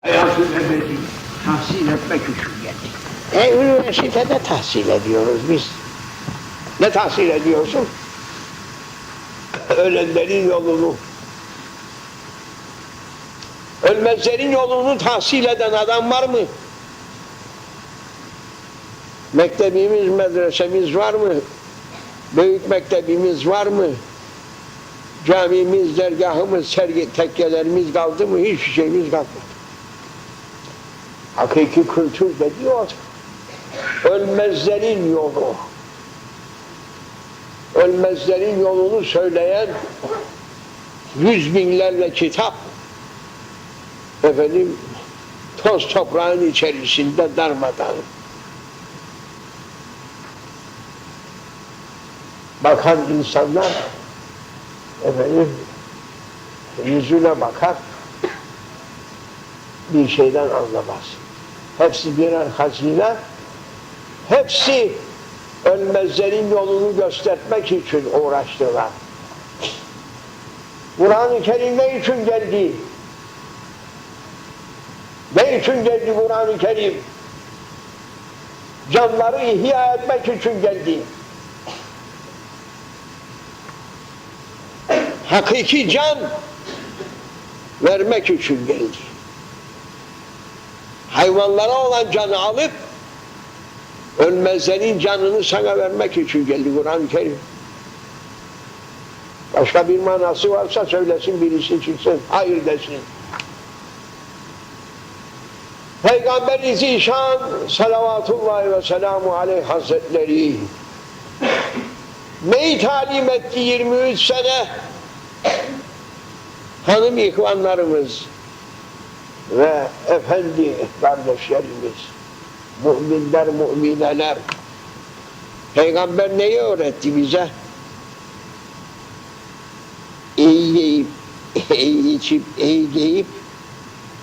Hayatı ebedi tahsil etmek için geldik. Üniversitede tahsil ediyoruz biz. Ne tahsil ediyorsun? Ölenlerin yolunu. Ölmezlerin yolunu tahsil eden adam var mı? Mektebimiz, medresemiz var mı? Büyük mektebimiz var mı? Camimiz, dergahımız, sergi tekkelerimiz kaldı mı? Hiçbir şeyimiz kalmadı. Hakiki kültür dediği o. Ölmezlerin yolu. Ölmezlerin yolunu söyleyen yüz binlerle kitap, efendim, toz toprağın içerisinde darmadağın. Bakan insanlar, efendim, yüzüne bakar, bir şeyden anlamaz. Hepsi birer hazine, hepsi ölmezlerin yolunu göstermek için uğraştılar. Kur'an-ı Kerim ne için geldi? Ne için geldi Kur'an-ı Kerim? Canları ihya etmek için geldi. Hakiki can vermek için geldi. Hayvanlara olan canı alıp ölmezlerin canını sana vermek için geldi Kur'an-ı Kerim. Başka bir manası varsa söylesin, birisi çıksın, hayır desin. Peygamber-i Zişan salavatullahi ve selamu aleyh hazretleri neyi talim etti 23 sene? Hanım ihvanlarımız ve efendi kardeşlerimiz, müminler, mümineler, Peygamber neyi öğretti bize? İyi yiyip, iyi içip, iyi giyip,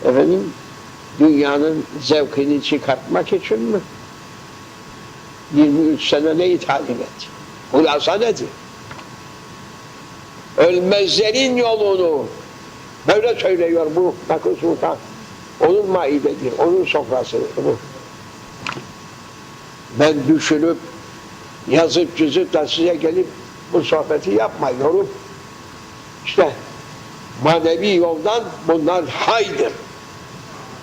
efendim, dünyanın zevkini çıkartmak için mi? 23 sene neyi talim etti? Hulasa nedir? Ölmezlerin yolunu böyle söylüyor bu Nakı Sultan. Onun maidedir, onun sofrasıdır bu. Ben düşünüp yazıp çizip da size gelip bu sohbeti yapmıyorum. İşte manevi yoldan bunlar haydır.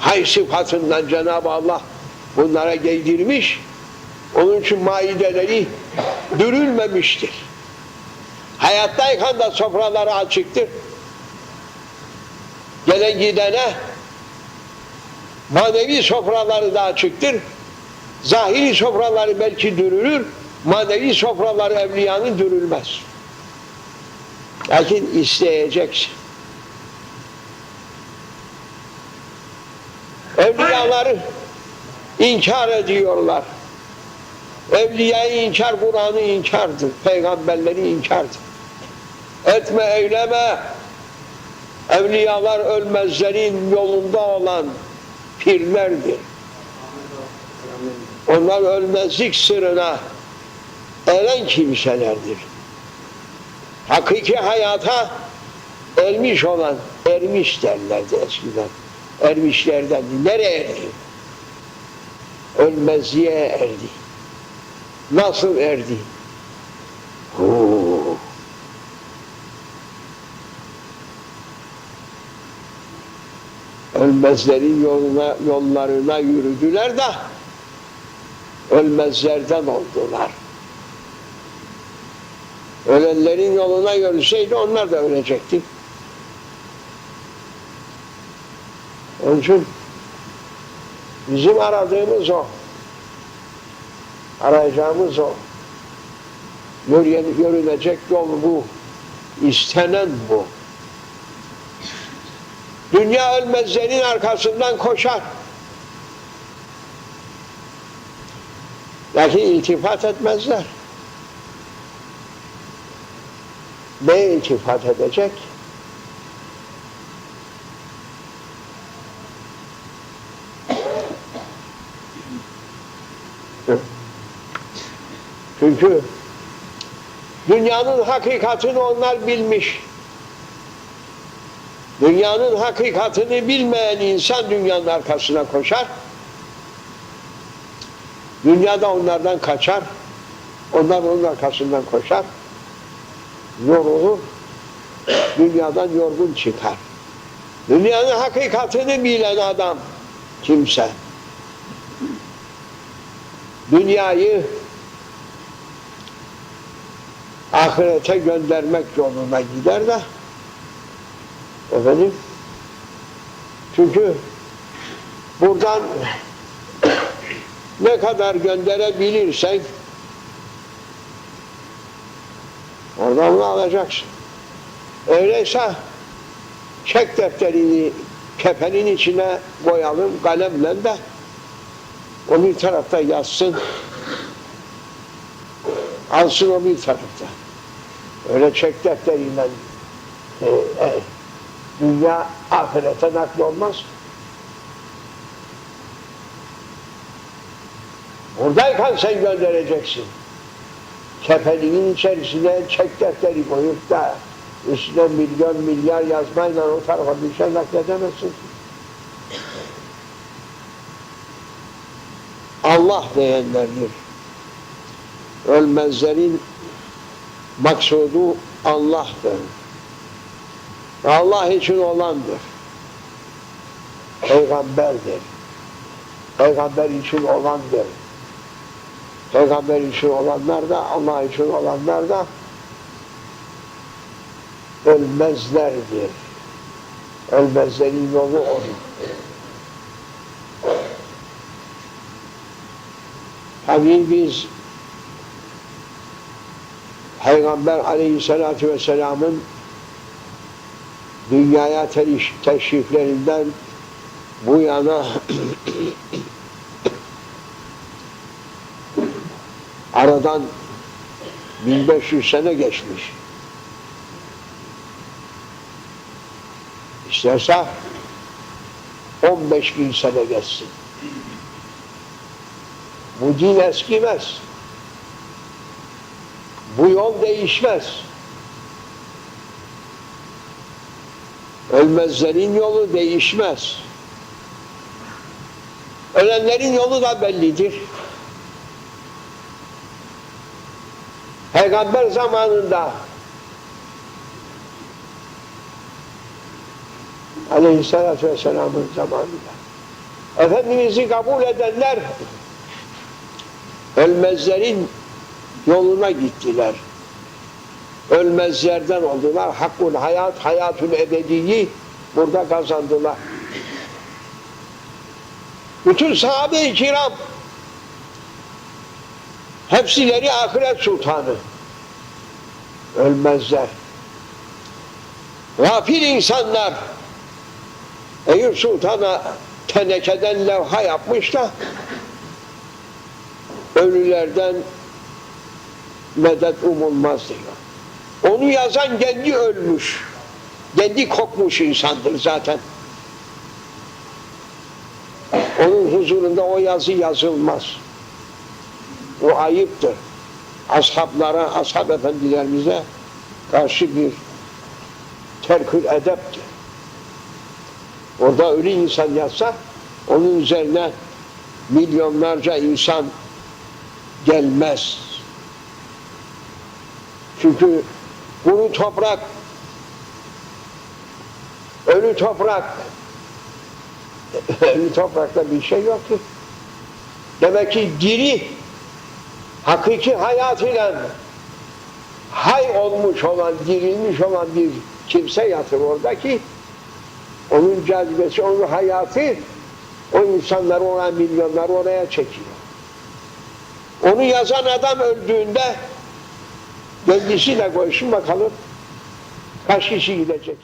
Hay sıfatından Cenab-ı Allah bunlara giydirmiş. Onun için maideleri dürülmemiştir. Hayattayken de sofraları açıktır. Gelen gidene manevi sofraları da açıktır. Zahiri sofraları belki dürülür, manevi sofraları evliyanın dürülmez. Lakin isteyeceksin. Evliyaları inkar ediyorlar. Evliyayı inkar, Kur'an'ı inkardır. Peygamberleri inkardır. Etme, eyleme. Evliyalar ölmezlerin yolunda olan pirlerdir. Onlar ölmezlik sırrına eren kimselerdir. Hakiki hayata ermiş olan, ermiş derlerdi eskiden. Ermişlerden nereye erdi? Ölmezliğe erdi. Nasıl erdi? Ölmezlerin yollarına yürüdüler de ölmezlerden oldular. Ölenlerin yoluna yürüseydi onlar da ölecekti. Onun için bizim aradığımız o. Arayacağımız o. Yürünecek yol bu. İstenen bu. Dünya ölmezlerin arkasından koşar. Lakin iltifat etmezler. Neye iltifat edecek? Çünkü dünyanın hakikatini onlar bilmiş. Dünyanın hakikatini bilmeyen insan dünyanın arkasına koşar. Dünya da onlardan kaçar. Onlar onun arkasından koşar. Yorulur. Dünyadan yorgun çıkar. Dünyanın hakikatini bilen adam kimse dünyayı ahirete göndermek yoluna gider de efendim, çünkü buradan ne kadar gönderebilirsen oradan onu alacaksın. Öyleyse çek defterini kefenin içine koyalım kalemle de o bir tarafta yazsın, alsın o bir tarafta. Öyle çek defteriyle dünya ahirete nakli olmaz. Oradayken sen göndereceksin. Kefeninin içerisine çek defteri koyup da üstüne milyon milyar yazmayla o tarafa bir şey nakledemezsin. Allah diyenlerdir. Ölmezlerin maksudu Allah'tır. Allah için olandır. Peygamberdir. Peygamber için olandır. Peygamber için olanlar da, Allah için olanlar da ölmezlerdir. Ölmezlerin yolu odur. Tabii biz Peygamber Aleyhisselatü Vesselam'ın dünyaya teşriflerinden bu yana aradan 1500 sene geçmiş. İsterse 15.000 sene geçsin. Bu din eskimez. Bu yol değişmez. Ölmezlerin yolu değişmez. Ölenlerin yolu da bellidir. Peygamber zamanında Aleyhisselatü Vesselam'ın zamanında Efendimiz'i kabul edenler ölmezlerin yoluna gittiler. Ölmezlerden oldular. Hakkul hayat, hayatül ebediyi burada kazandılar. Bütün sahabe-i kiram hepsileri ahiret sultanı. Ölmezler. Gafil insanlar Eyüp Sultan'a tenekeden levha yapmış da ölülerden medet umulmaz diyor. Onu yazan kendi ölmüş. Kendi kokmuş insandır zaten. Onun huzurunda o yazı yazılmaz. O ayıptır. Ashablara, ashab efendilerimize karşı bir terkül edeptir. Orada ölü insan yazsa onun üzerine milyonlarca insan gelmez. Çünkü kuru toprak, ölü toprak, ölü toprakta bir şey yok ki. Demek ki diri, hakiki hayatıyla hay olmuş olan, dirilmiş olan bir kimse yatır orada ki onun cazibesi, onun hayatı o insanları, ona milyonları oraya çekiyor. Onu yazan adam öldüğünde kendisiyle koysun bakalım kaç kişi gidecek.